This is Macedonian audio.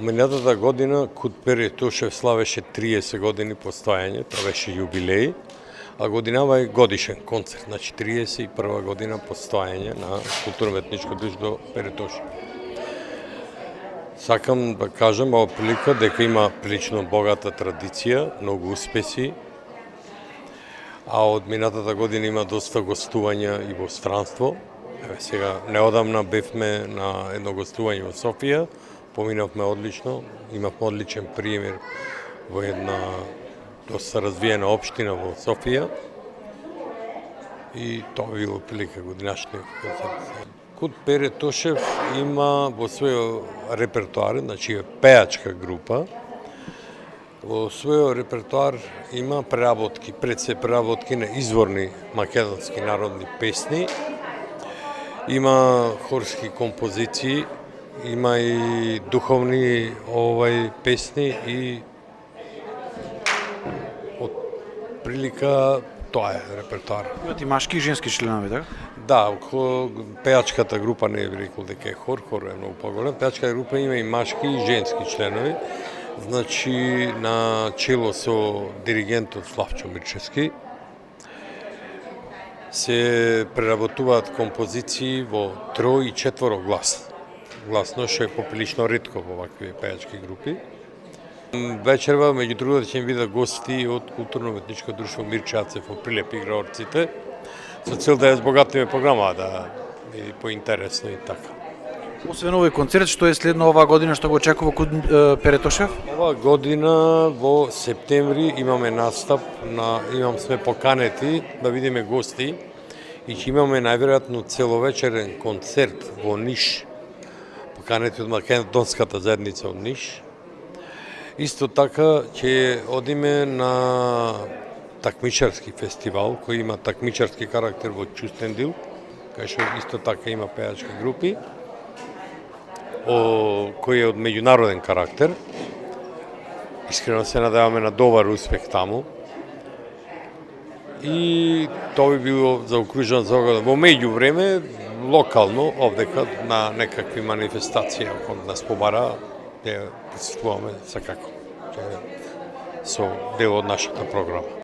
Минатата година Кут Перетошев славеше 30 години постојање, тоа беше јубилеј, а годинава е годишен концерт, значи 31 година постојање на културно-уметничко друштво Перетошев. Сакам да кажам ова прилика дека има прилично богата традиција, многу успеси, а од минатата година има доста гостувања и во странство. Еве сега неодамна бевме на едно гостување во Софија, поминавме одлично, имавме одличен пример во една доста развиена општина во Софија и тоа било прилика годинашниот концерт. Кут Перетошев има во својот репертоар, значи е пеачка група, во својот репертоар има преработки, пред се преработки на изворни македонски народни песни, има хорски композиции, има и духовни песни и од прилика тоа е репертоар. Имат и машки и женски членови, така? Да, пеачката група не би рекол дека е хор е многу поголем. Пеачката група има и машки и женски членови. Значи на чело со диригентот Славчо Мирчевски се преработуваат композиции во трој и четворо гласно, што е поприлично ретко во вакви пеачки групи. Вечерва, меѓу другото, ќе видат гости од културно-уметничко друштво Мирчевцев во Прилеп играорците, со цел да ја збогатиме програма, да биде поинтересно и така. Освен овој концерт, што е следно оваа година, што го очекува Кут Перетошев? Оваа година во септември имаме настап, сме поканети да видиме гости и ќе имаме најверојатно целовечерен концерт во Ниш, поканети од македонската заедница од Ниш. Исто така ќе одиме на такмичарски фестивал, кој има такмичарски карактер во Чустендил, кај што исто така има пеачки групи, кој е од меѓународен карактер. Искрено се надеваме на добар успех таму. И тоа би било заокружено во меѓувреме, локално, овдека, на некакви манифестации, ако нас побара, ја присуствуваме секако. Со дел од нашата програма.